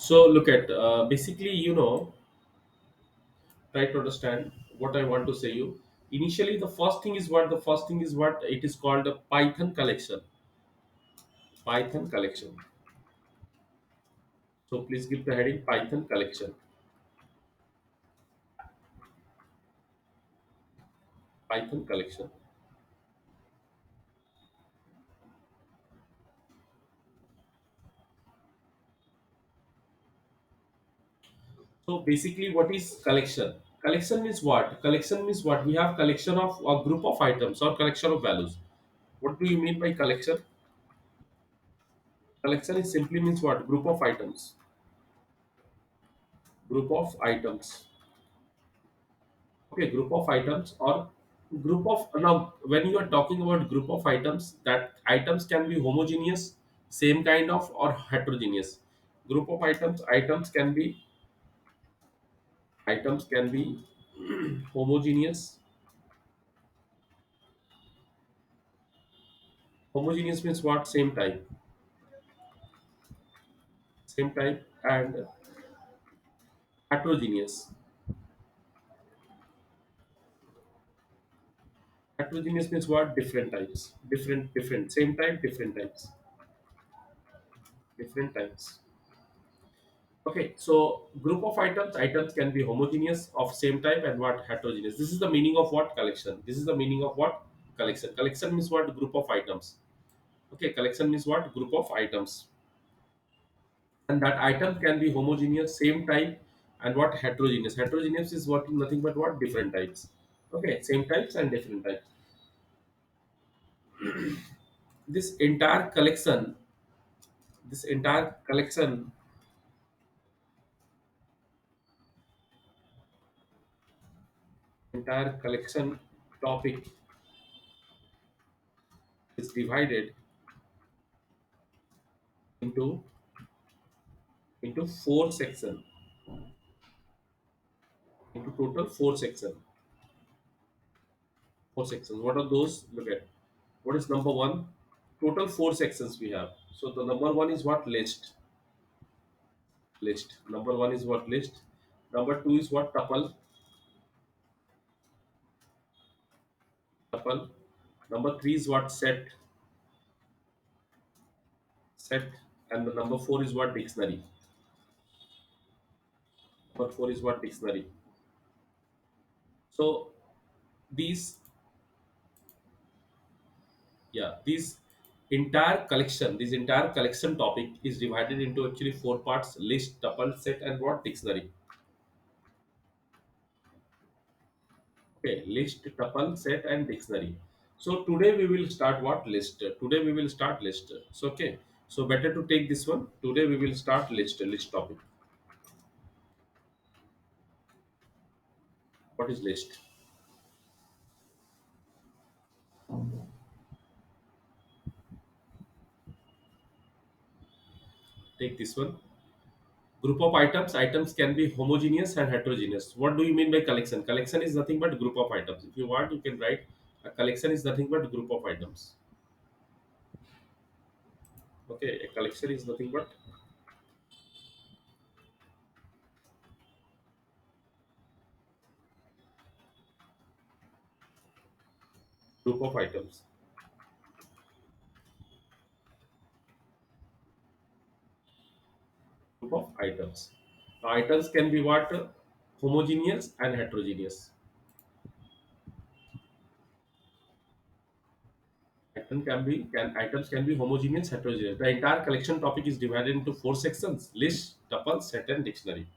So look at basically, try to understand what I want to say you. Initially, the first thing is what it is called a Python collection. Python collection. So please give the heading Python collection. Python collection. So basically, what is collection? Collection means what? Collection means what? We have collection of a group of items or collection of values. What do you mean by collection? Collection is simply means what? Group of items. Group of items. Okay, group of items or group of now when you are talking about group of items, that items can be homogeneous, same kind of or heterogeneous. Group of items can be homogeneous. Homogeneous means what? Same type and heterogeneous. Heterogeneous means what? Different types. Different. Same type, different types. Different types. Okay, so group of items can be homogeneous of same type and what? Heterogeneous. This is the meaning of what? Collection. This is the meaning of what? Collection. Collection means what? Group of items. Okay, collection means what? Group of items. And that item can be homogeneous, same type, and what? Heterogeneous. Heterogeneous is what? Nothing but what? Different types. Okay, same types and different types. This entire collection, this entire collection topic is divided into four sections. Into total four sections. What are those? Look at what is number one. Total four sections we have. So the number one is what? List. Number one is what? List. Number two is what? Tuple. Number three is what? Set. And the number four is what? Dictionary. Number four is what? Dictionary. So these, yeah, this entire collection topic is divided into actually four parts: list, tuple, set, and what? Dictionary. Okay, list, tuple, set, and dictionary. So today we will start what? List. Today we will start list. So okay. So better to take this one. Today we will start list topic. What is list? Take this one. Group of items. Items can be homogeneous and heterogeneous. What do you mean by collection? Collection is nothing but group of items. If you want, you can write a collection is nothing but group of items. Okay, a collection is nothing but group of items. Group of items. Now, items can be what? Homogeneous and heterogeneous. Items can be homogeneous, heterogeneous. The entire collection topic is divided into four sections: list, tuple, set, and dictionary.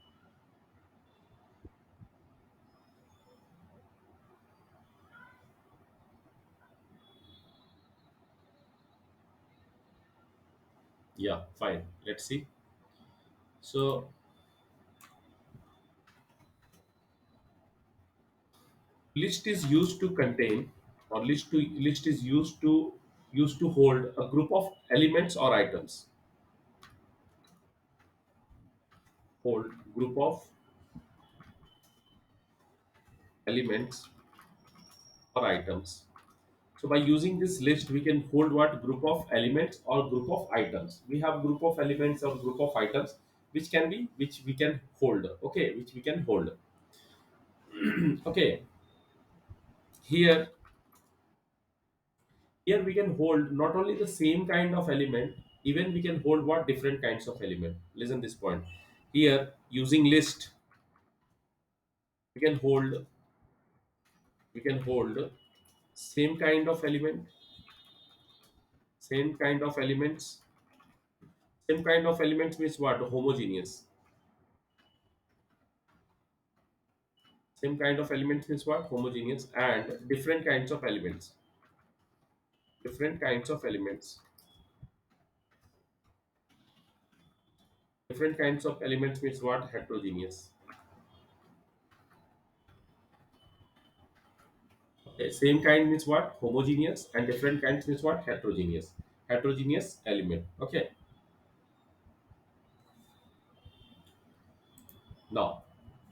Yeah, fine. Let's see. So list is used to contain or list is used to hold a group of elements or items. Hold group of elements or items. So by using this list, we can hold what? Group of elements or group of items. We have group of elements or group of items. which we can hold. Okay, which we can hold. Okay, here here we can hold not only the same kind of element, even we can hold what different kinds of element. Listen this point. Here using list we can hold, we can hold same kind of element, same kind of elements. Same kind of elements means what? Homogeneous. Same kind of elements means what? Homogeneous. And different kinds of elements. Different kinds of elements. Different kinds of elements means what? Heterogeneous. Okay. Same kind means what? Homogeneous. And different kinds means what? Heterogeneous. Heterogeneous element. Okay. Now,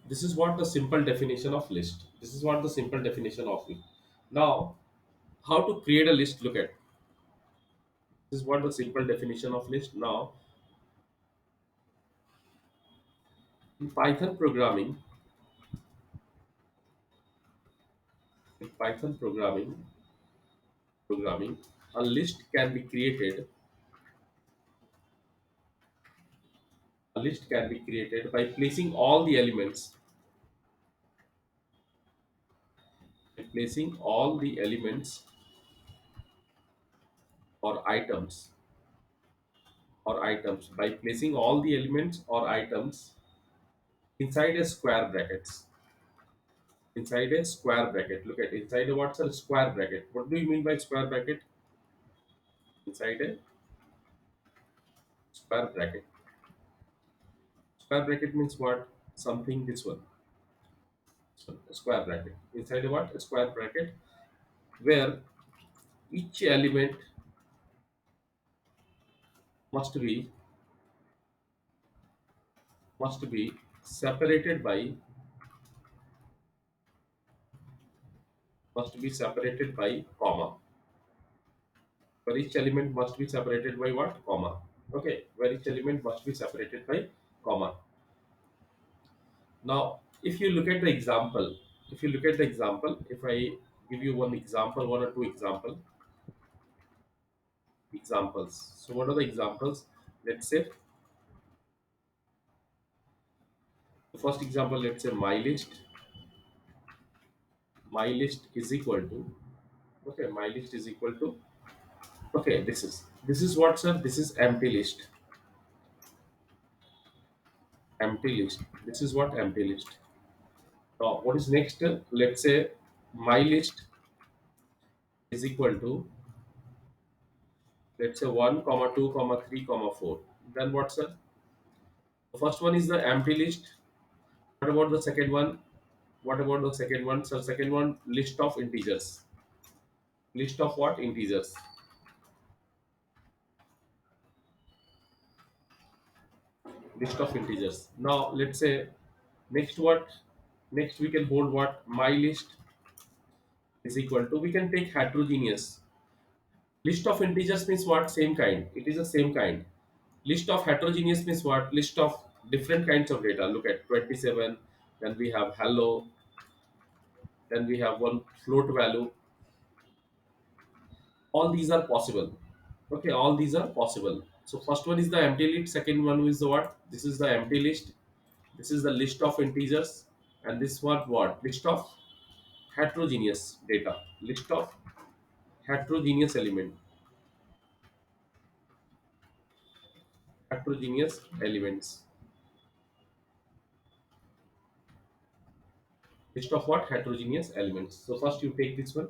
this is what the simple definition of list. This is what the simple definition of it. Now, how to create a list? Look at this is what the simple definition of list. Now, in Python programming, in Python programming, a list can be created. A list can be created by placing all the elements, by placing all the elements or items, by placing all the elements or items inside a square brackets. Inside a square bracket. Look at inside a what's a square bracket. What do you mean by square bracket? Inside a square bracket. Square bracket means what? Something this one. So a square bracket. Inside a what? A square bracket where each element must be must be separated by comma. Where each element must be separated by what? Comma. Okay. Where each element must be separated by comma. Now, if you look at the example, if I give you one example, one or two examples. So, what are the examples? Let's say the first example. Let's say my list. My list is equal to. Okay, my list is equal to. Okay, this is what, sir? This is empty list. Empty list. This is what empty list. Now, what is next? Let's say my list is equal to, let's say 1 comma 2 comma 3 comma 4. Then what, sir? The first one is the empty list. What about the second one? What about the second one? So second one, list of integers. List of what? Integers. List of integers. Now let's say next what? Next we can hold what? My list is equal to. We can take heterogeneous. List of integers means what? Same kind. It is the same kind. List of heterogeneous means what? List of different kinds of data. Look at 27. Then we have hello. Then we have one float value. All these are possible. Okay, all these are possible. So first one is the empty list. Second one is the what? This is the empty list. This is the list of integers. And this what? List of heterogeneous data. List of heterogeneous element. Heterogeneous elements. List of what? Heterogeneous elements. So first you take this one.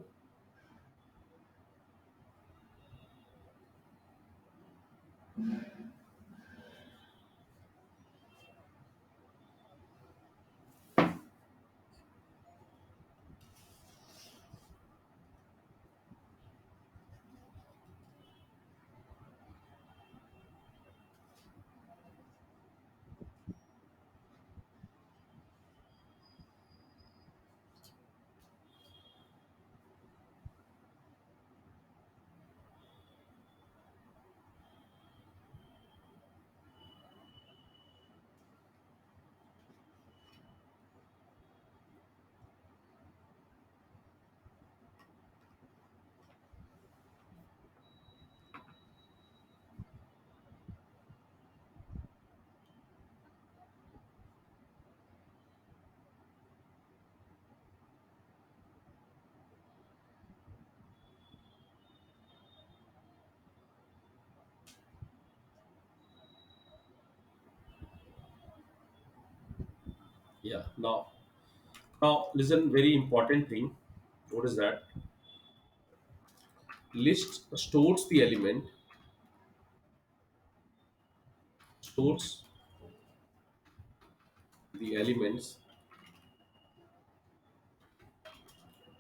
Yeah. Now listen, very important thing. What is that? List stores the element, stores the elements.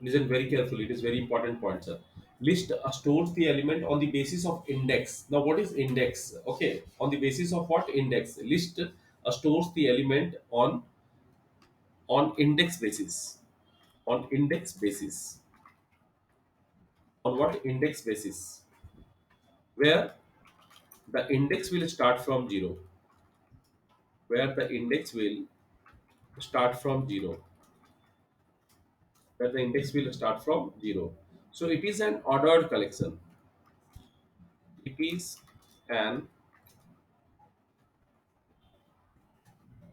Listen very carefully. It is very important point, sir. List stores the element on the basis of index. Now, what is index? Okay, on the basis of what index? List stores the element on index basis. On index basis. On what index basis? Where the index will start from zero. Where the index will start from zero. Where the index will start from zero. So it is an ordered collection. It is an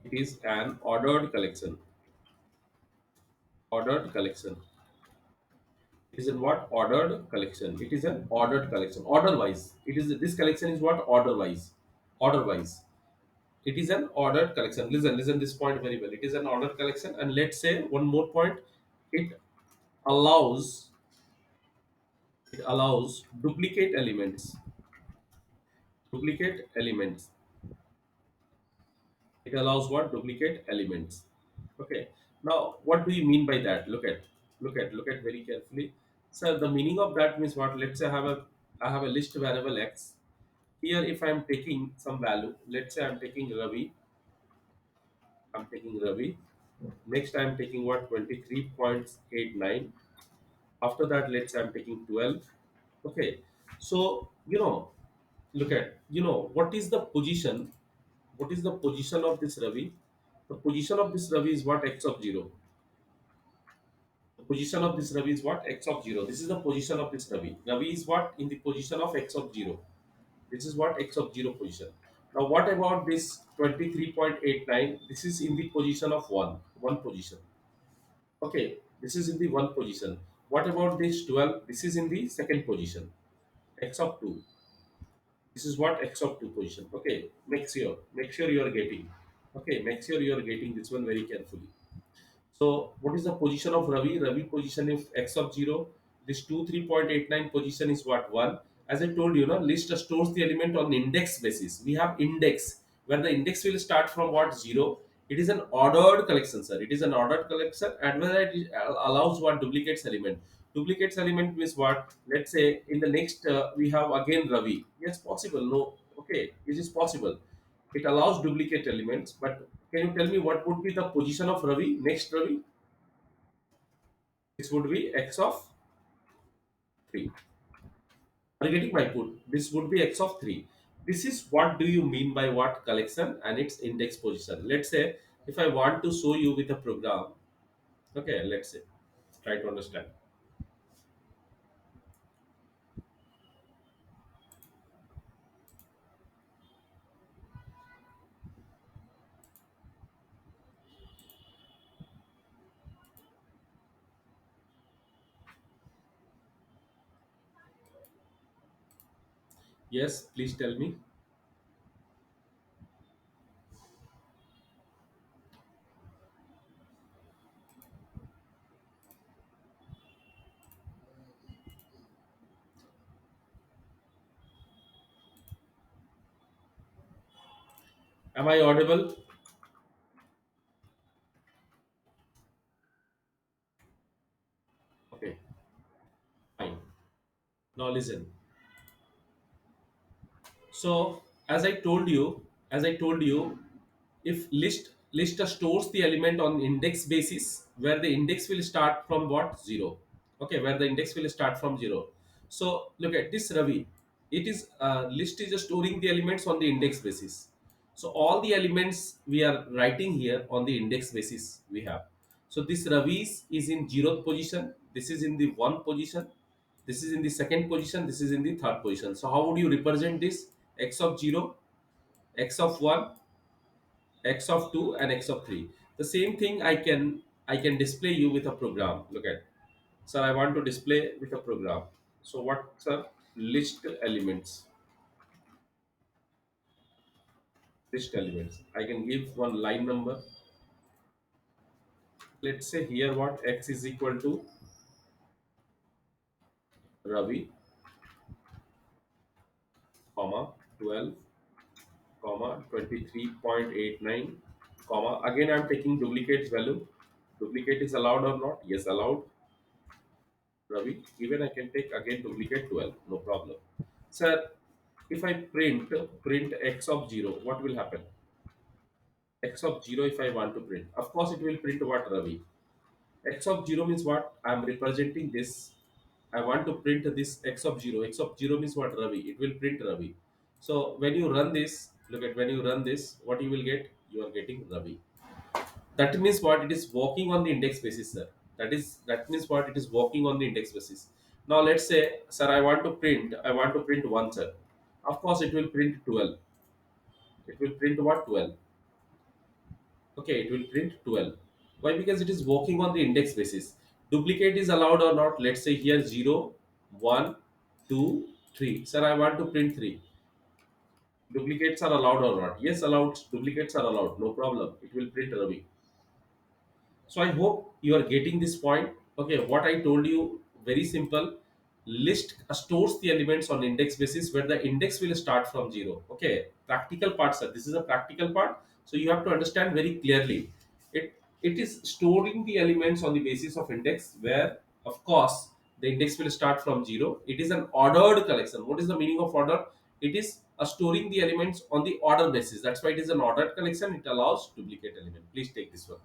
it is an ordered collection. Ordered collection. It is in what ordered collection. It is an ordered collection. Order wise. It is this collection is what order wise. Order wise. It is an ordered collection. Listen this point very well. It is an ordered collection, and let's say one more point. It allows it allows duplicate elements. Duplicate elements. It allows what duplicate elements. Okay. Now, what do you mean by that? Look at very carefully. So the meaning of that means what? Let's say I have a list variable x. Here, if I'm taking some value, let's say I'm taking Ravi. I'm taking Ravi. Next, I'm taking what 23.89. After that, let's say I'm taking 12. Okay. So what is the position? What is the position of this Ravi? The position of this Ravi is what x of zero. The position of this Ravi is what x of zero. This is the position of this Ravi. Ravi is what in the position of x of zero. This is what x of zero position. Now what about this 23.89? This is in the position of one position. Okay, this is in the one position. What about this 12? This is in the second position. X of 2. This is what x of 2 position. Okay, make sure you are getting. Okay, make sure you are getting this one very carefully. So what is the position of Ravi? Ravi position is x of 0. This 23.89 position is what? 1. As I told you, list stores the element on index basis. We have index where the index will start from what? 0. It is an ordered collection, sir. It is an ordered collection, and whether it allows what duplicates element. Duplicates element means what? Let's say in the next we have again Ravi. Yes, possible. No, okay, it is possible. It allows duplicate elements, but can you tell me what would be the position of Ravi? Next Ravi, this would be x of 3. Are you getting my point? This would be x of 3. This is what do you mean by what collection and its index position. Let's say if I want to show you with a program, okay, let's say, try to understand. Yes, please tell me. Am I audible? Okay, fine. Now listen. So as I told you, if list stores the element on index basis where the index will start from what? 0. Okay, where the index will start from 0. So look at this Ravi. It is list is storing the elements on the index basis. So all the elements we are writing here on the index basis we have. So this Ravi is in 0th position. This is in the 1 position. This is in the second position. This is in the third position. So how would you represent this? X of 0, x of 1, x of 2, and x of 3. The same thing I can display you with a program. Look at, sir, I want to display with a program. So what, sir? List elements. I can give one line number. Let's say here what x is equal to Ravi, comma 12, comma 23.89, comma again I'm taking duplicate's value. Duplicate is allowed or not? Yes, allowed. Ravi, even I can take again duplicate 12, no problem. Sir, if I print x of 0, what will happen? X of 0 if I want to print. Of course, it will print what Ravi. X of 0 means what? I am representing this. I want to print this x of 0. X of 0 means what? Ravi. It will print Ravi. So when you run this, look at when you run this, what you will get? You are getting Ravi. That means what? It is working on the index basis, sir. That means what? It is working on the index basis. Now let's say, sir, I want to print one, sir. Of course, it will print 12. It will print what? 12. Okay, it will print 12. Why? Because it is working on the index basis. Duplicate is allowed or not? Let's say here 0, 1, 2, 3. Sir, I want to print 3. Duplicates are allowed or not? Yes, allowed. Duplicates are allowed. No problem. It will print Ravi. So I hope you are getting this point. Okay, what I told you, very simple. List stores the elements on index basis where the index will start from 0. Okay, practical part, sir. This is a practical part. So you have to understand very clearly. It is storing the elements on the basis of index where, of course, the index will start from 0. It is an ordered collection. What is the meaning of order? It is storing the elements on the order basis. That's why it is an ordered collection. It allows duplicate element. Please take this one.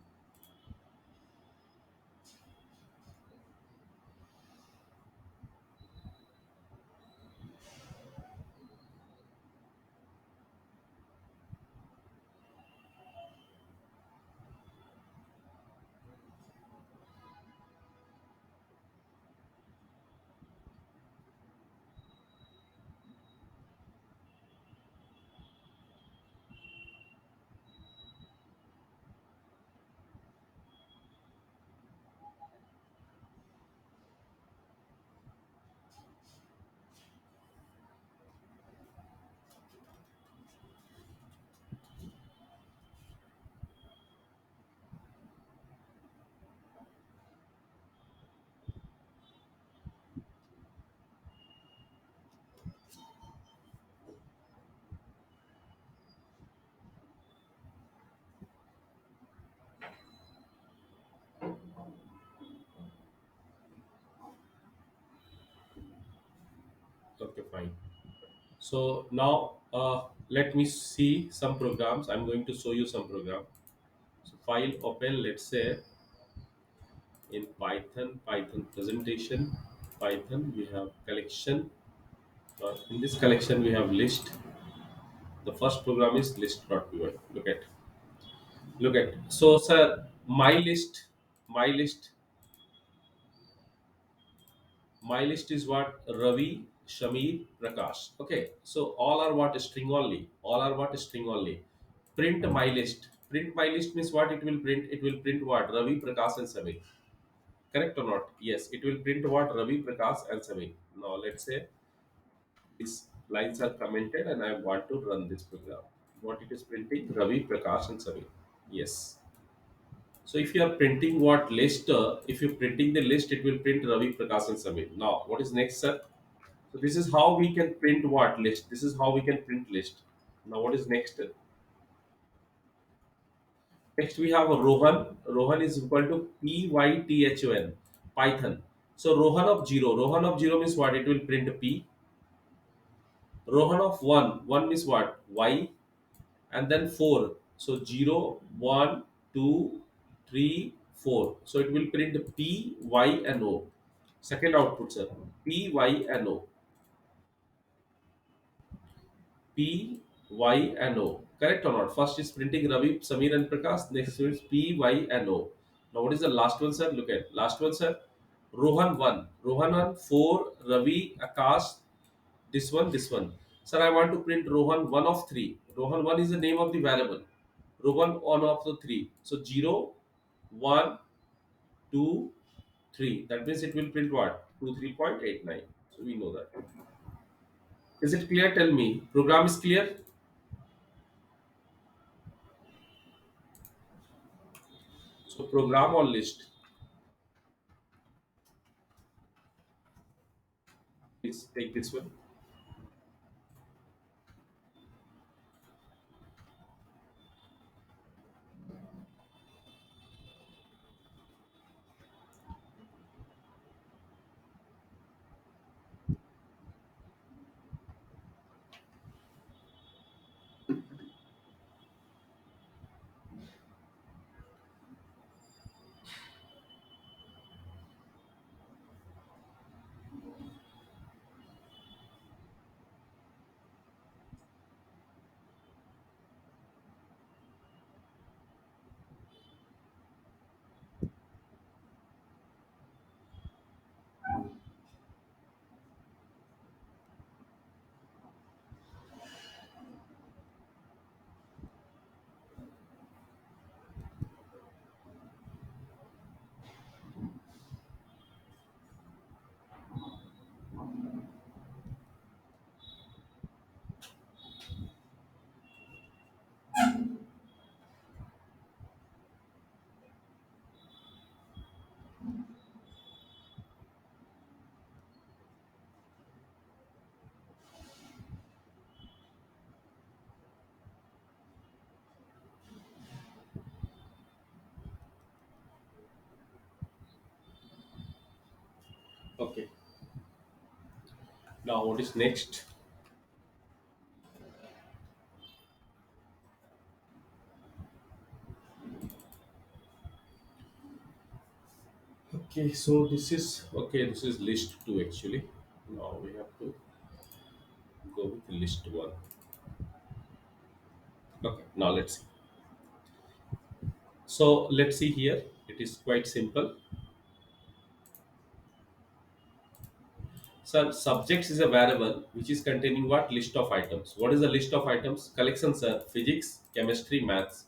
Okay, fine. So now let me see some programs. I'm going to show you some program. So file open, let's say in Python presentation, Python, we have collection. In this collection, we have list. The first program is list.py. Look at. So, sir, my list is what? Ravi, Shamir, Prakash. Okay, so all are what? String only. All are what? String only. Print my list. Print my list means what? It will print. It will print what? Ravi, Prakash, and Samir. Correct or not? Yes, it will print what? Ravi, Prakash, and Samir. Now let's say these lines are commented, and I want to run this program. What it is printing? Ravi, Prakash, and Samir. Yes. So if you are printing what list, if you're printing the list, it will print Ravi, Prakash, and Samir. Now, what is next, sir? So this is how we can print what list. This is how we can print list. Now what is next? Next we have a Rohan. Rohan is equal to Python. Python. So Rohan of 0. Rohan of 0 means what? It will print P. Rohan of 1. 1 means what? Y. And then 4. So 0, 1, 2, 3, 4. So it will print P, Y, and O. Second output, sir. P, Y, and O. P, Y, and O. Correct or not? First is printing Ravi, Samir, and Prakash. Next is P, Y, and O. Now, what is the last one, sir? Look at last one, sir. Rohan 1. Rohan 1, 4, Ravi, Akash, this one. Sir, I want to print Rohan 1 of 3. Rohan 1 is the name of the variable. Rohan 1 of the 3. So 0, 1, 2, 3. That means it will print what? 23.89. So we know that. Is it clear? Tell me. Program is clear? So program or list, please take this one. Okay. Now what is next? Okay, so this is okay. This is list two actually. Now we have to go with list one. Okay. Now let's see. So let's see here. It is quite simple. So subjects is a variable which is containing what list of items. What is the list of items? Collections are physics, chemistry, maths.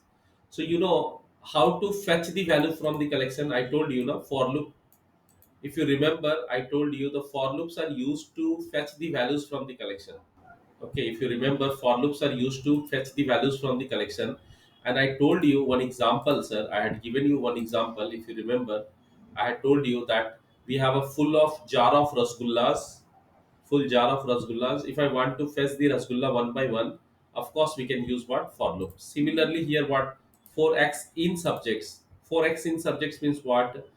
So you know how to fetch the value from the collection. I told you now for loop. If you remember, I told you the for loops are used to fetch the values from the collection. Okay, if you remember, for loops are used to fetch the values from the collection. And I told you one example, sir. I had given you one example. If you remember, I had told you that we have a full of jar of rasgullas, full jar of rasgullas. If I want to fetch the rasgulla one by one, of course we can use what for loop. Similarly, here what 4x in subjects. 4x in subjects means what?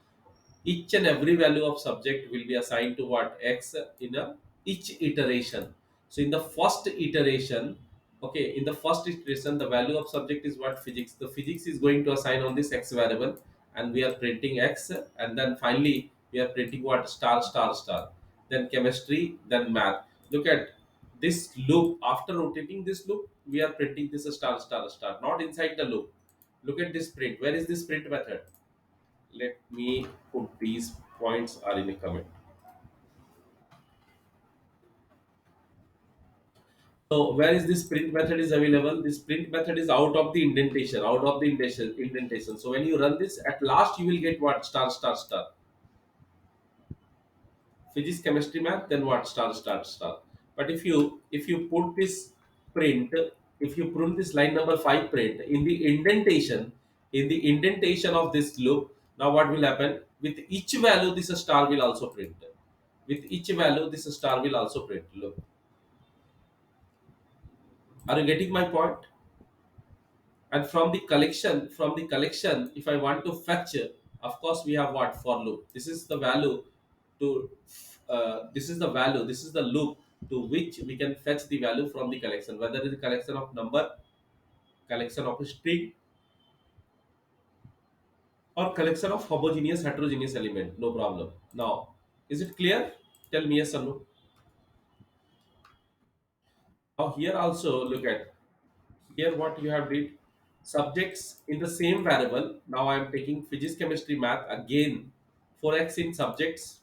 Each and every value of subject will be assigned to what x in a each iteration. So in the first iteration, okay, in the first iteration the value of subject is what physics. The physics is going to assign on this x variable, and we are printing x, and then finally we are printing what star star star, then chemistry, then math. Look at this loop. After rotating this loop, we are printing this star star star, not inside the loop. Look at this print. Where is this print method? Let me put these points are in a comment. So where is this print method is available? This print method is out of the indentation, out of the indentation. So when you run this, at last you will get what star star star. Physics, chemistry, math, then what star star star. But if you put this print, if you print this line number five print in the indentation of this loop, now what will happen? With each value, this star will also print. With each value, this star will also print. Look, are you getting my point? And from the collection, if I want to fetch, of course we have what for loop. This is the value to this is the value. This is the loop to which we can fetch the value from the collection, whether it is a collection of number, collection of a string, or collection of homogeneous heterogeneous element. No problem. Now, is it clear? Tell me yes or no. Now here also look at here what you have did subjects in the same variable. Now I am taking physics, chemistry, math again. 4x in subjects,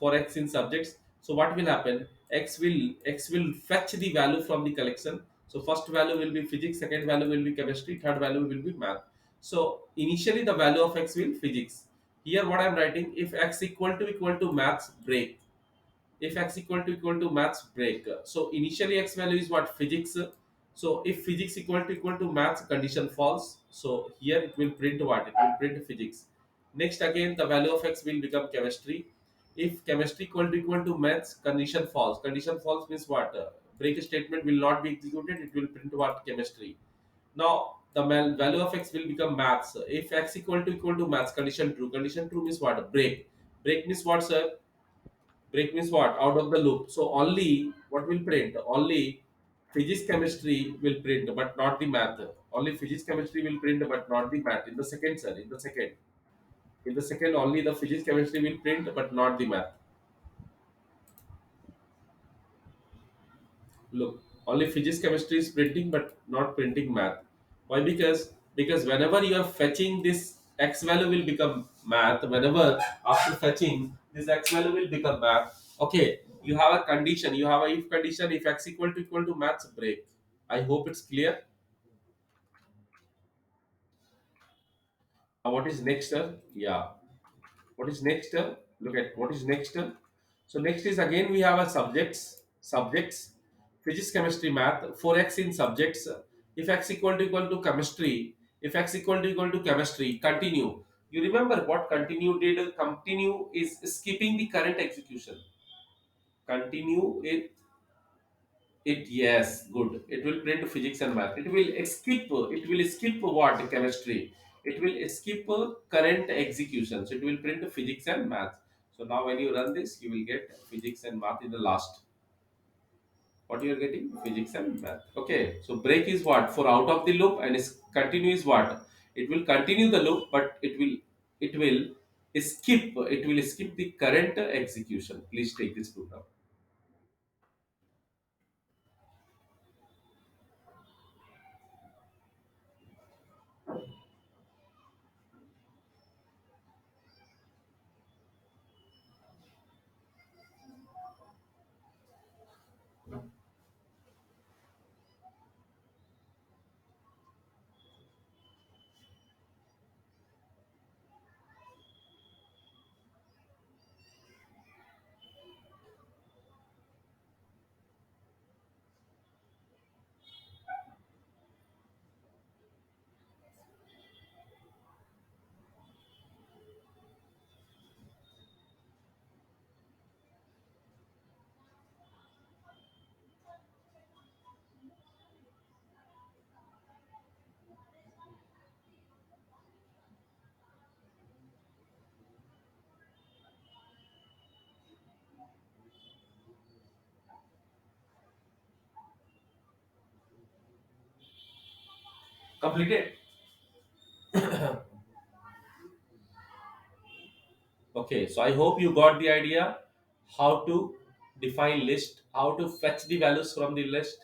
4x in subjects. So what will happen? X will fetch the value from the collection. So first value will be physics, second value will be chemistry, third value will be math. So initially the value of x will physics. Here what I am writing, if x equal to maths break, if x equal to maths break. So initially x value is what physics, So if physics equal to maths, condition false. So here it will print what? It will print physics. Next again, the value of x will become chemistry. If chemistry equal to maths, condition false. Condition false means what? Break statement will not be executed. It will print what? Chemistry. Now the value of x will become maths. If x equal to maths, condition true. Condition true means what? Break. Break means what, sir? Break means what? Out of the loop. So only what will print? Only physics chemistry will print, but not the math. Only physics chemistry will print, but not the math. In the second, sir. In the second. In the second, only the physics chemistry will print, but not the math. Look, only physics chemistry is printing, but not printing math. Why? Because whenever you are fetching this x value will become math. Whenever after fetching this x value will become math. Okay, you have a condition. You have a if condition. If x equal to maths, break. I hope it's clear. What is next, sir? Yeah. What is next term? Look at what is next term. So next is again we have a subjects, physics, chemistry, math. 4x in subjects. If x equal to chemistry, if x equal to chemistry, continue. You remember what continue did? Continue is skipping the current execution. Continue it, yes, good. It will print physics and math. It will skip what? Chemistry. It will skip current execution. So it will print physics and math. So now when you run this, you will get physics and math in the last. What you are getting? Physics and math. Okay. So break is what? For out of the loop, and is continue is what? It will continue the loop, but it will skip the current execution. Please take this program. Completed. Okay, so I hope you got the idea how to define list, how to fetch the values from the list.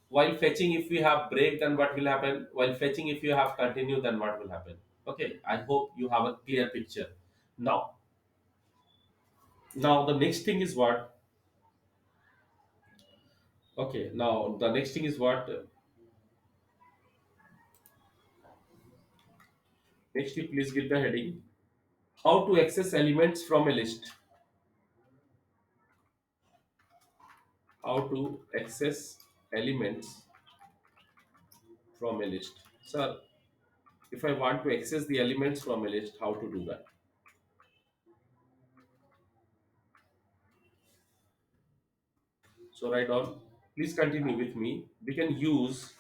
While fetching, if we have break, then what will happen? While fetching, if you have continue, then what will happen? Okay, I hope you have a clear picture. Now, now the next thing is what? Okay, now the next thing is what? Next, you please give the heading. How to access elements from a list. How to access elements from a list. Sir, if I want to access the elements from a list, how to do that? So write down. Please continue with me. We can use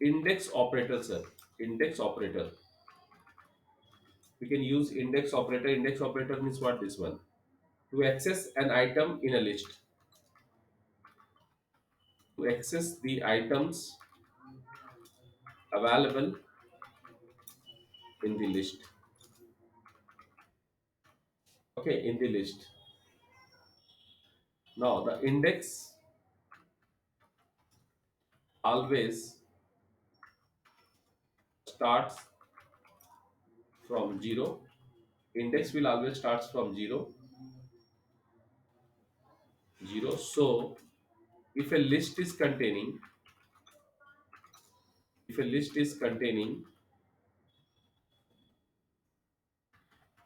index operator, sir. Index operator. We can use index operator. Index operator means what? This one. To access an item in a list. To access the items available in the list. Okay, in the list. Now the index always starts from zero. Index will always starts from zero. So if a list is containing, if a list is containing,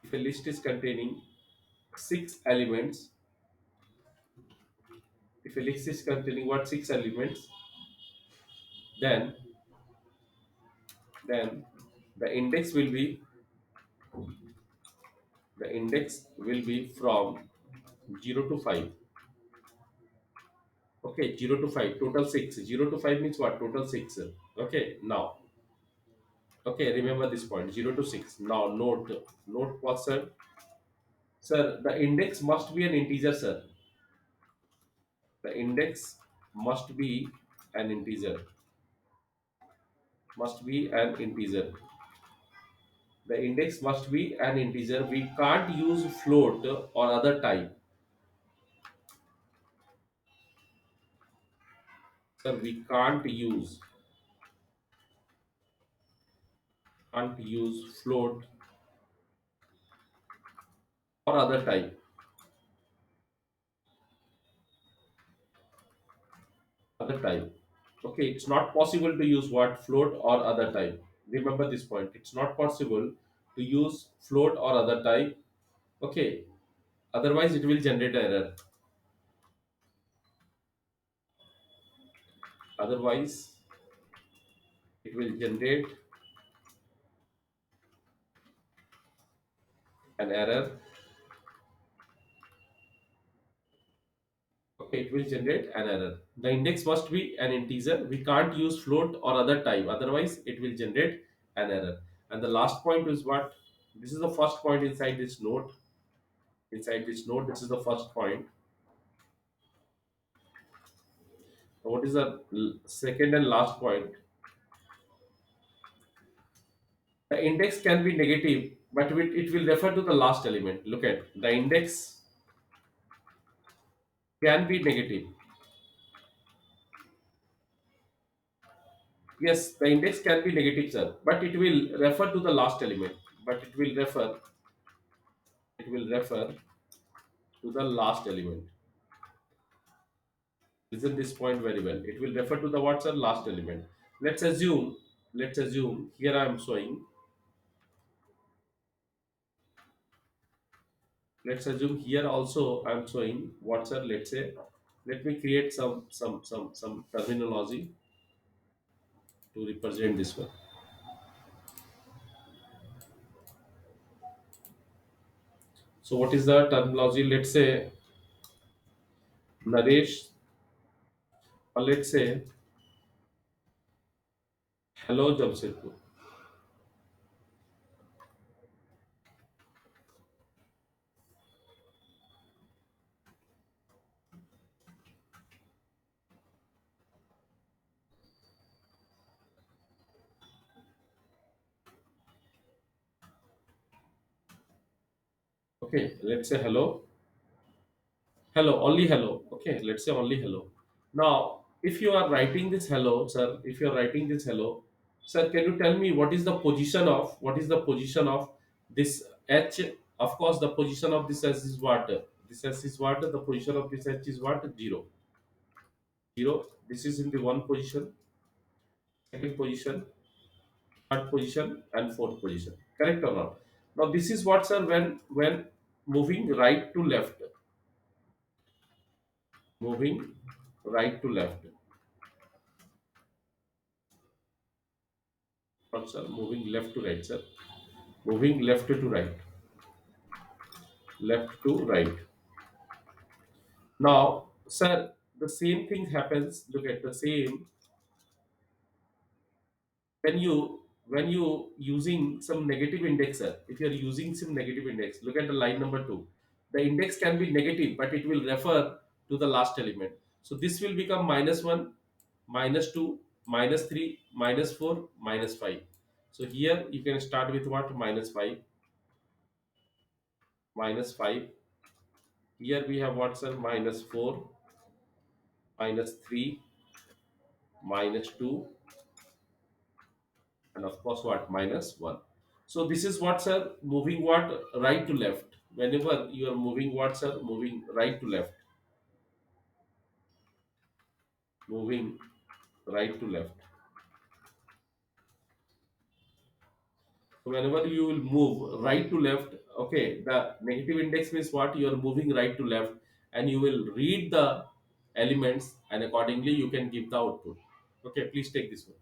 if a list is containing six elements, if a list is containing what, six elements, then then the index will be from 0 to 5. Okay, 0 to 5, total 6. 0 to 5 means what? Total 6. Okay, now, okay, remember this point, 0 to 6. Now, note what, sir? Sir, the index must be an integer, sir. The index must be an integer. Must be an integer. The index must be an integer. We can't use float or other type. Sir, we can't use float or other type. Other type. Okay, it's not possible to use what, float or other type. Remember this point. It's not possible to use float or other type. Okay, otherwise it will generate error. Otherwise it will generate an error. Okay, it will generate an error. The index must be an integer. We can't use float or other type. Otherwise, it will generate an error. And the last point is what? This is the first point inside this node. Inside this node, this is the first point. What is the second and last point? The index can be negative, but it will refer to the last element. Look at the index can be negative. Yes, the index can be negative, sir, but it will refer to the last element. But it will refer to the last element. Listen this point very well. It will refer to the what's the last element. Let's assume here I am showing. Let's assume here also I am showing what's the, let's say, let me create some terminology to represent this one. So what is the terminology? Let's say Naresh, or let's say hello Jamshedpur. Okay, let's say hello. Hello, only hello. Okay, let's say only hello. Now, if you are writing this hello, sir, if you are writing this hello, sir, can you tell me what is the position of this H? Of course, the position of this S is what? This S is what? The position of this H is what? Zero. Zero. This is in the one position, second position, third position, and fourth position. Correct or not? Now, this is what, sir, when moving right to left, moving right to left. Not sir, moving left to right, sir. Moving left to right. Left to right. Now, sir, the same thing happens. Look at the same when you using some negative index, sir. If you are using some negative index, look at the line number two. The index can be negative, but it will refer to the last element. So this will become -1, -2, -3, -4, -5. So here you can start with what? -5, -5. Here we have what, sir? -4, -3, -2, and of course what? -1. So this is what, sir? Moving what? Right to left. Whenever you are moving what, sir? Moving right to left. Moving right to left. So whenever you will move right to left, okay, the negative index means what? You are moving right to left, and you will read the elements, and accordingly you can give the output. Okay, please take this one.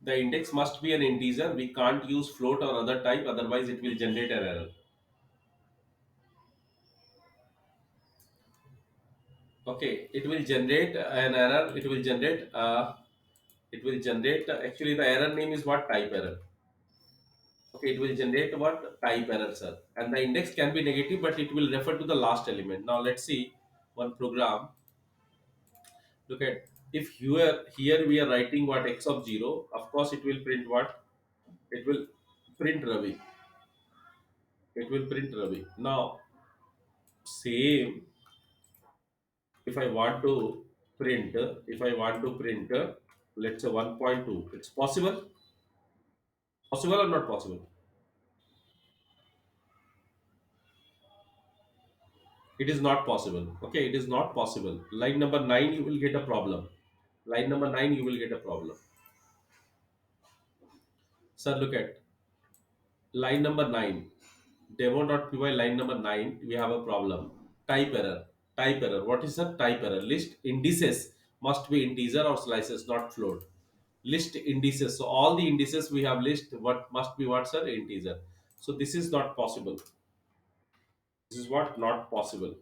The index must be an integer. We can't use float or other type, otherwise it will generate an error. Okay, it will generate an error. It will generate actually the error name is what? Type error. Okay, it will generate what? Type error, sir. And the index can be negative, but it will refer to the last element. Now let's see one program. Look at, if here we are writing what? X of 0. Of course, it will print what? It will print Ravi. It will print Ravi. Now same, if I want to print, let's say 1.2, it's possible. Possible or not possible? It is not possible. Okay, it is not possible. Line number 9 you will get a problem. Line number 9 you will get a problem. Sir, look at line number 9. Demo.py line number 9, we have a problem. Type error. Type error. What is a type error? List indices must be integer or slices, not float. List indices. So all the indices we have list, what must be, what, sir? Integer. So this is not possible. This is what? Not possible.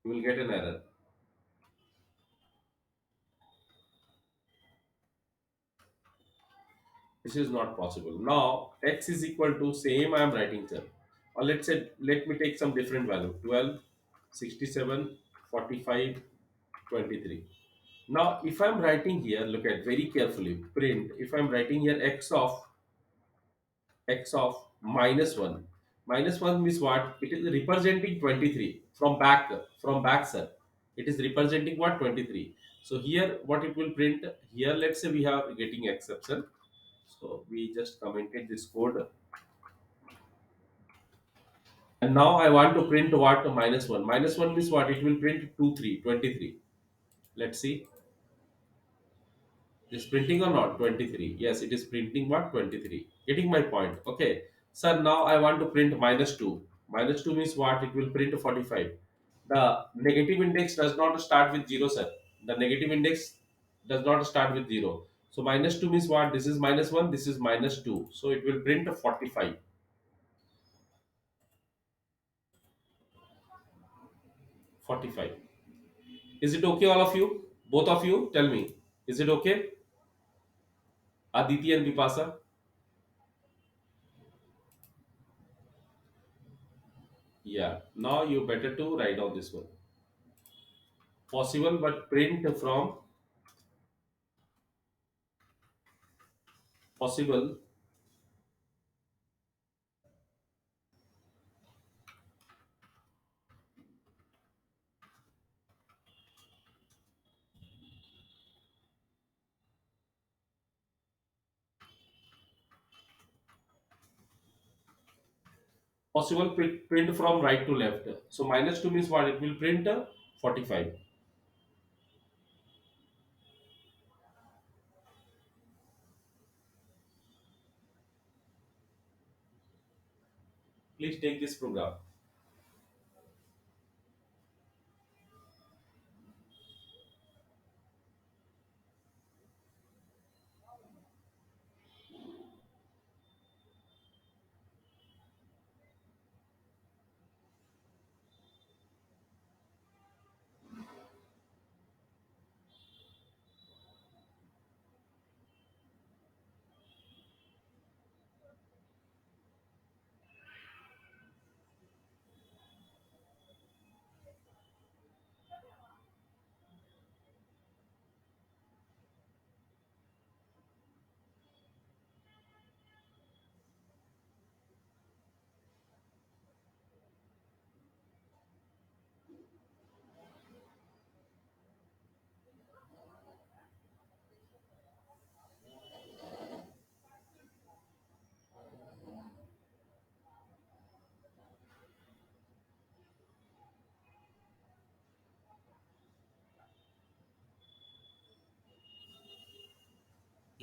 You will get an error. This is not possible. Now x is equal to same I am writing, sir. Or let's say, let me take some different value. 12, 67, 45, 23. Now if I'm writing here, look at very carefully, print, if I'm writing here x of minus 1. Minus 1 means what? It is representing 23 from back, sir. It is representing what? 23. So here what it will print here, let's say we have getting exception. So we just commented this code. And now I want to print what? Minus 1. Minus 1 means what? It will print 2, 3, 23. Let's see. It is printing or not? 23. Yes, it is printing what? 23. Getting my point. Okay. Sir, now I want to print minus 2. Minus 2 means what? It will print 45. The negative index does not start with 0, sir. The negative index does not start with 0. So minus 2 means what? This is minus 1, this is minus 2. So it will print 45. 45. Is it okay, all of you? Both of you, tell me. Is it okay? Aditi and Vipasa? Yeah. Now you better to write down this one. Possible, but print from possible. Possible print from right to left. So minus 2 means what? It will print 45. Please take this program.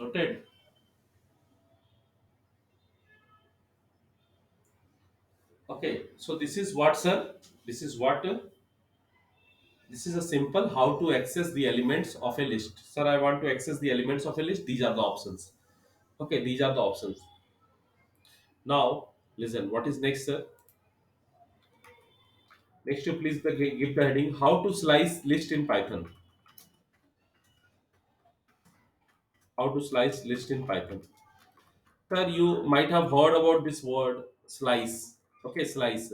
Noted. Okay, so this is what, sir? This is what? This is a simple how to access the elements of a list. Sir, I want to access the elements of a list. These are the options. Okay, these are the options. Now, listen, what is next, sir? Next, you please give the heading how to slice list in Python. How to slice list in Python. Sir, you might have heard about this word slice. Okay, slice.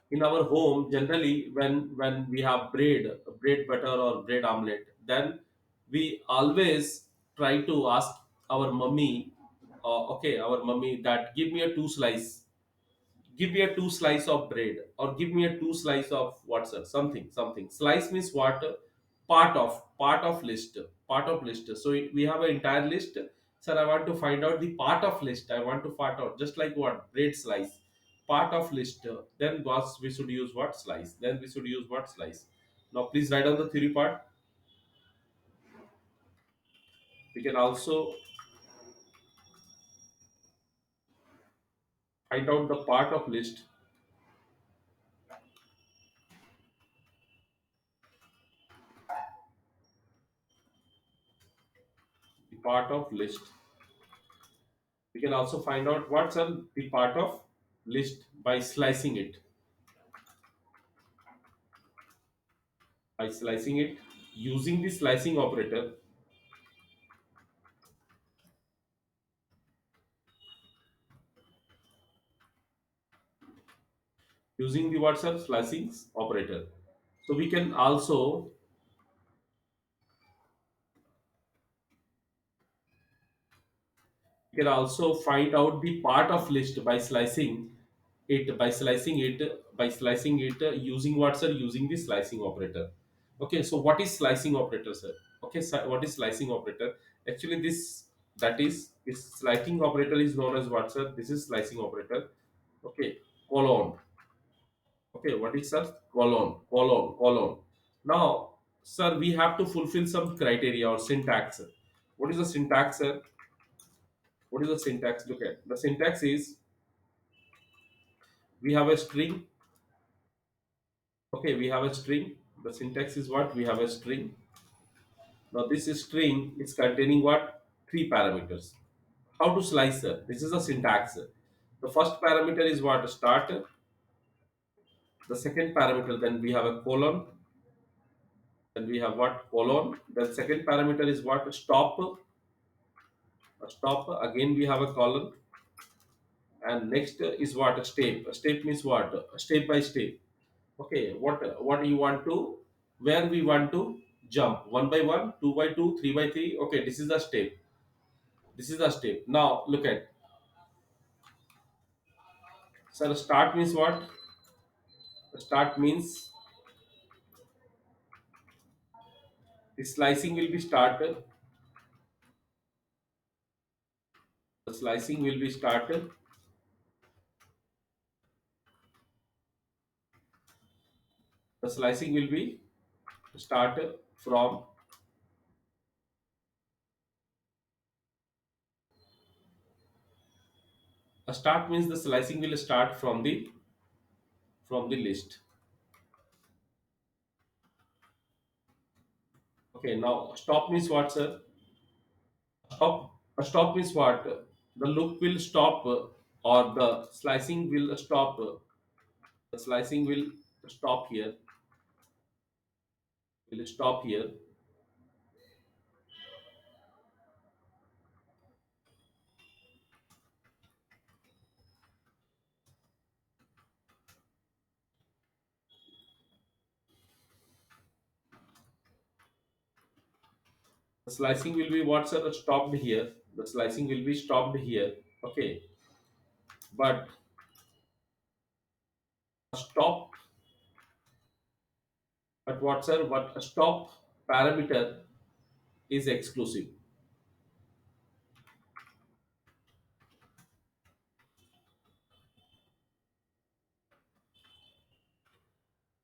In our home, generally, when we have bread butter or bread omelette, then we always try to ask our mummy, okay, our mummy that give me a two slice, give me a two slice of bread, or give me a two slice of what, sir, something. Slice means what? Part of list, part of list. So we have an entire list. Sir, I want to find out the part of list. I want to part out, just like what, bread slice, part of list. Then was we should use what, slice. Then we should use what, slice. Now please write down the theory part. We can also find out the part of list. The part of list. We can also find out what's on the part of list by slicing it. By slicing it using the slicing operator. Using the WhatsApp slicing operator. So we can also find out the part of list by slicing it using what, sir? Using the slicing operator. Okay, so what is slicing operator, sir? Okay, so what is slicing operator? Actually, this slicing operator is known as what, sir? This is slicing operator. Okay, colon. Okay, what is, sir? Colon. Now, sir, we have to fulfill some criteria or syntax. What is the syntax, sir? What is the syntax? Look at the syntax is we have a string. Okay, we have a string. The syntax is what? We have a string. Now, this string is containing what? Three parameters. How to slice, sir? This is a syntax. The first parameter is what? Start. The second parameter, then we have a colon. Then we have what? Colon. The second parameter is what? Stop. A stop. Again, we have a colon. And next is what? A step. A step means what? Step by step. Okay, what you want to, where we want to jump, one by one, two by two, three by three. Okay, this is the step. This is the step. Now look at, sir, start means what? Start means the slicing will be started. The slicing will be started. The slicing will be started from, a start means the slicing will start from the list. Okay, now stop means what, sir? Stop means what? The loop will stop, or the slicing will stop. The slicing stop here. Will stop here. The slicing will be what, sir? Stopped here. The slicing will be stopped here. Okay, but stop. But what, sir? What a stop parameter is exclusive.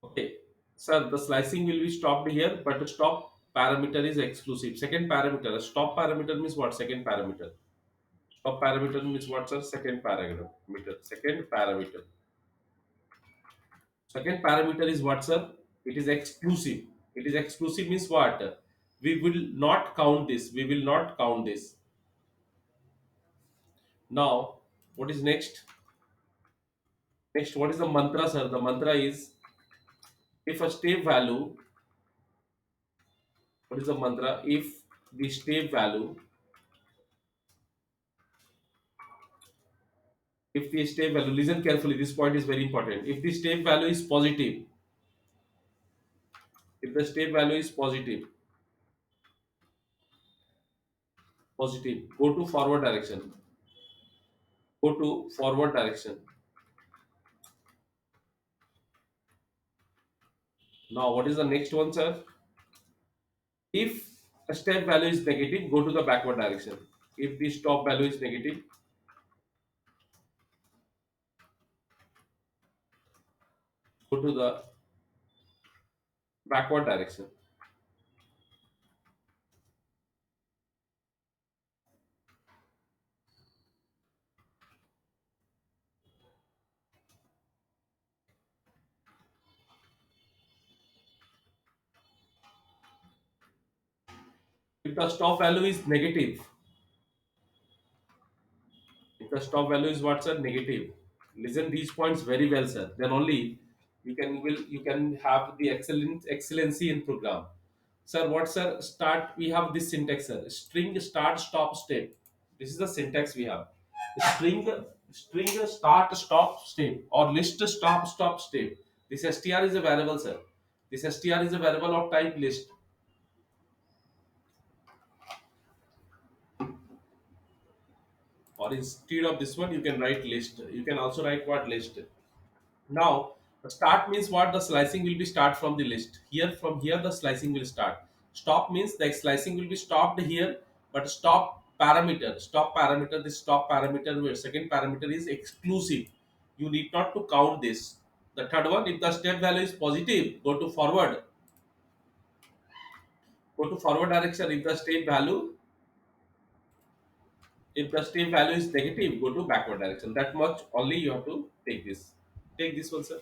Okay, sir. The slicing will be stopped here, but stop parameter is exclusive. Second parameter, a stop parameter means what? Second parameter. Stop parameter means what, sir? Second parameter. Second parameter. Second parameter is what, sir? It is exclusive. It is exclusive means what? We will not count this. We will not count this. Now, what is next? Next, what is the mantra, sir? The mantra is if a step value, what is the mantra? If the step value, if the step value, listen carefully, this point is very important. If the step value is positive, if the step value is positive, go to forward direction. Go to forward direction. Now, what is the next one, sir? If a step value is negative, go to the backward direction. If the stop value is negative, go to the backward direction. If the stop value is negative, if the stop value is what, sir? Negative. Listen these points very well, sir. Then only you can have the excellency in program. Sir, what, sir? Start. We have this syntax, sir. String start stop step. This is the syntax we have. String start stop step or list stop step. This str is a variable, sir. This str is a variable of type list. Or instead of this one, you can write list. You can also write what list. Now, start means what? The slicing will be start from the list. Here, from here, the slicing will start. Stop means the slicing will be stopped here, but stop parameter, this stop parameter, where second parameter is exclusive. You need not to count this. The third one, if the step value is positive, go to forward. Go to forward direction. If the step value is negative, go to backward direction. That much only you have to take this. Take this one, sir.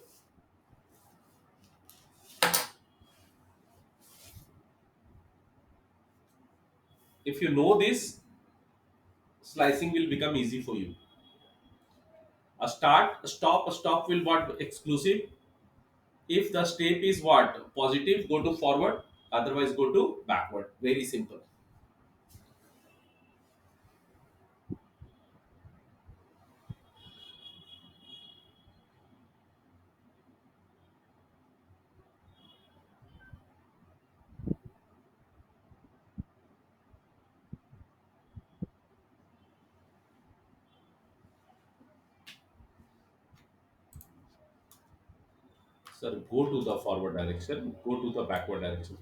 If you know this, slicing will become easy for you. A stop will what? Exclusive. If the step is what? Positive, go to forward. Otherwise, go to backward. Very simple. Sir, go to the forward direction. Go to the backward direction.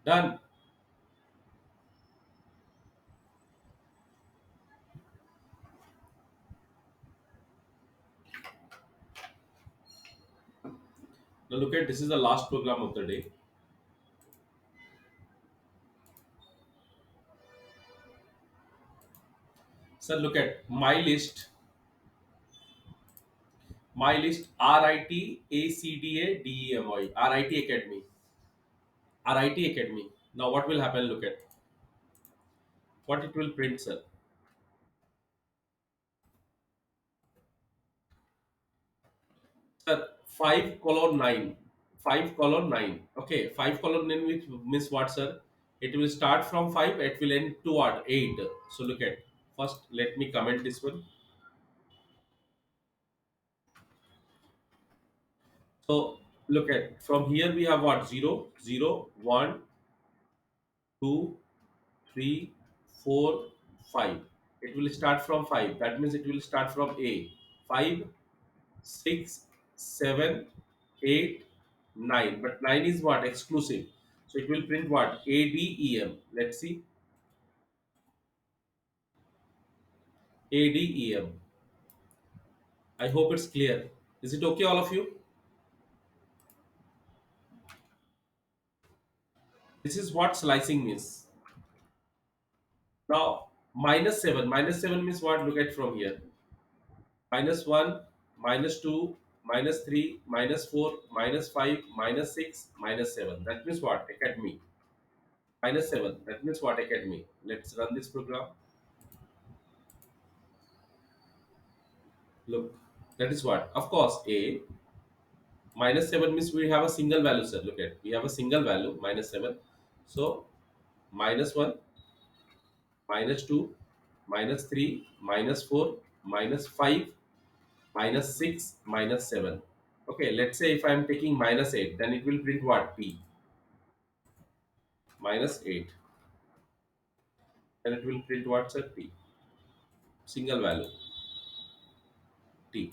Done. Now look at this is the last program of the day. Sir, look at my list RIT ACDA RIT Academy. RIT Academy. Now what will happen? Look at what it will print, sir. Sir, 5 colon 9. 5 colon 9. Okay, 5 colon 9 which means what, sir? It will start from 5, it will end to what? 8. So look at first, let me comment this one. So look at from here we have what? 0, 0, 1, 2, 3, 4, 5. It will start from 5. That means it will start from A. 5, 6, 7, 8, 9. But 9 is what? Exclusive. So it will print what? ADEM. Let's see. ADEM. I hope it's clear. Is it okay, all of you? This is what slicing means. Now, minus 7. Minus 7 means what? Look at from here. Minus 1, minus 2, minus 3, minus 4, minus 5, minus 6, minus 7. That means what? Academy. Minus 7. That means what? Academy. Let's run this program. Look. That is what? Of course, A. Minus 7 means we have a single value, sir. Look at. We have a single value, minus 7. So, minus 1, minus 2, minus 3, minus 4, minus 5, minus 6, minus 7. Okay, let's say if I am taking minus 8, then it will print what? T. Minus 8. Then it will print what, sir? T. Single value. T.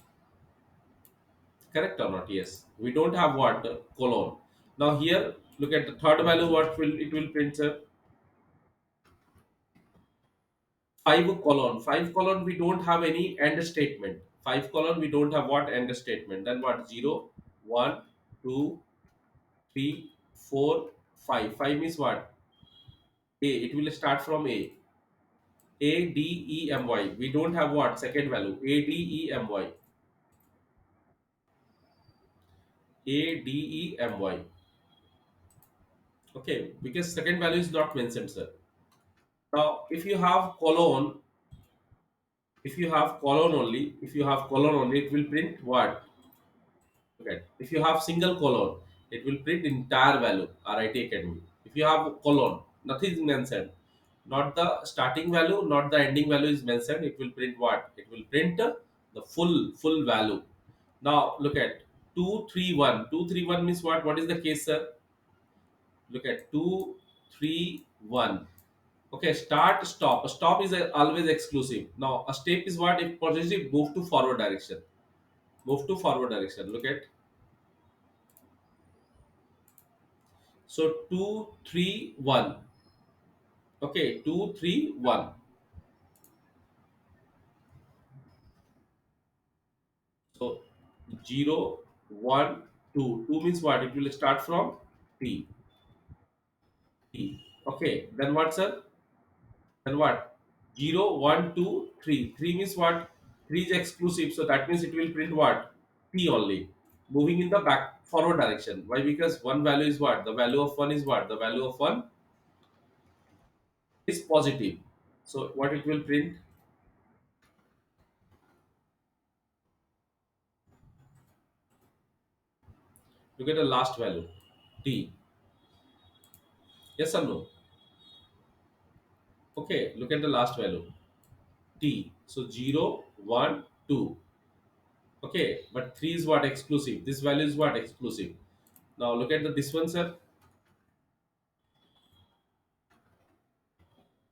Correct or not? Yes. We don't have what? Colon. Now here, look at the third value, what will it will print, sir? 5 colon. 5 colon, we don't have any end statement. 5 colon, we don't have what? End statement. Then what? 0, 1, 2, 3, 4, 5. 5 means what? A. It will start from A. ADEMY. We don't have what? Second value. ADEMY. ADEMY. Okay, because second value is not mentioned, sir. Now, if you have colon only, it will print what? Okay. If you have single colon, it will print entire value, RIT Academy. If you have colon, nothing is mentioned. Not the starting value, not the ending value is mentioned. It will print what? It will print the full value. Now look at 231. 231 means what? What is the case, sir? Look at 231. Okay, start, stop. A stop is always exclusive. Now a step is what? If positive, move to forward direction. Move to forward direction. Look at, so 231. Okay, 231. So 0, 1, 2. 2 means what? It will start from T. T. Okay, then what, sir? Then what? 0, 1, 2, 3. 3 means what? 3 is exclusive. So that means it will print what? T only. Moving in the back forward direction. Why? Because one value is what? The value of 1 is what? The value of 1 is positive. So what it will print? Look at the last value. T. Yes or no? Okay, look at the last value. T. So 0, 1, 2. Okay, but 3 is what? Exclusive. This value is what? Exclusive. Now look at this one, sir.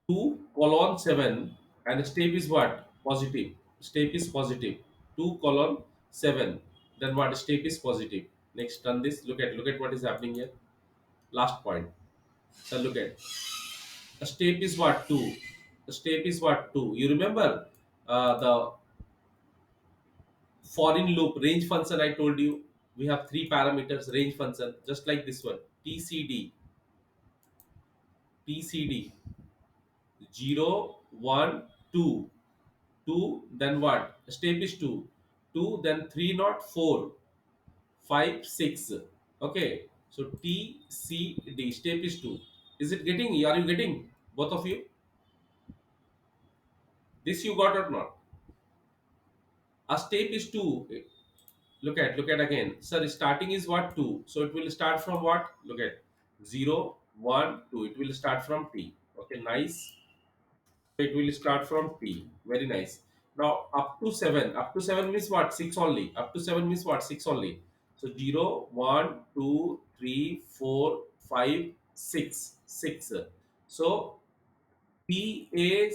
2 colon 7 and step is what? Positive. Step is positive. 2 colon 7. Then what? Step is positive. Next, run this. Look at what is happening here. Last point. So look at. A step is what? 2. The step is what? 2. You remember the foreign loop range function I told you? We have three parameters range function, just like this one. TCD 0, 1, 2. 2, then what? Step is 2. 2, then 3 not 4, 5, 6. Okay. So TCD step is 2. Is it getting? Are you getting? Both of you? This you got or not? A step is 2. Look at again. Sir, starting is what? 2. So it will start from what? Look at 0, 1, 2. It will start from T. Okay, nice. It will start from T. Very nice. Now up to 7. Up to 7 means what? 6 only. Up to 7 means what? 6 only. So 0, 1, 2, 3, 4, 5, 6. 6. So PACAD.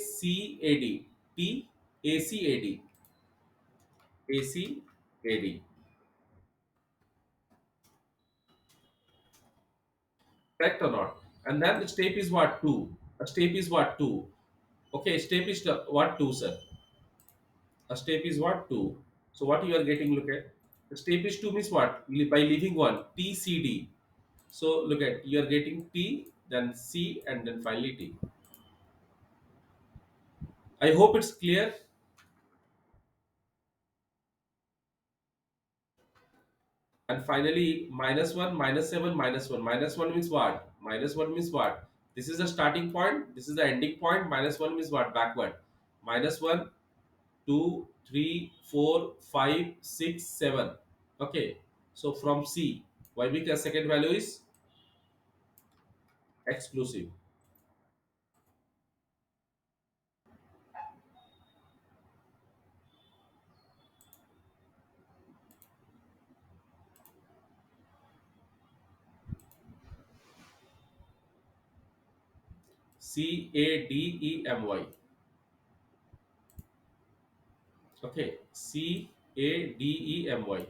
PACAD. ACAD. Correct or not? And then the step is what? 2. A step is what? 2. Okay, step is what? 2, sir. A step is what? 2. So what you are getting, look at. The step is 2 means what? By leaving 1. T, C, D. So look at, you are getting T, then C, and then finally T. I hope it's clear. And finally, minus 1, minus 7, minus 1. Minus 1 means what? Minus 1 means what? This is the starting point. This is the ending point. Minus 1 means what? Backward. Minus 1, 2, 3, 4, 5, 6, 7. Okay. So from C, why? Because second value is exclusive. Cademy. Okay. Cademy.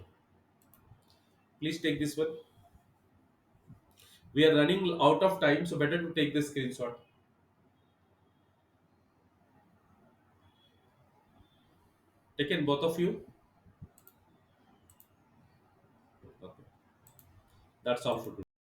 Please take this one. We are running out of time, so better to take the screenshot. Taken both of you. Okay. That's all for today.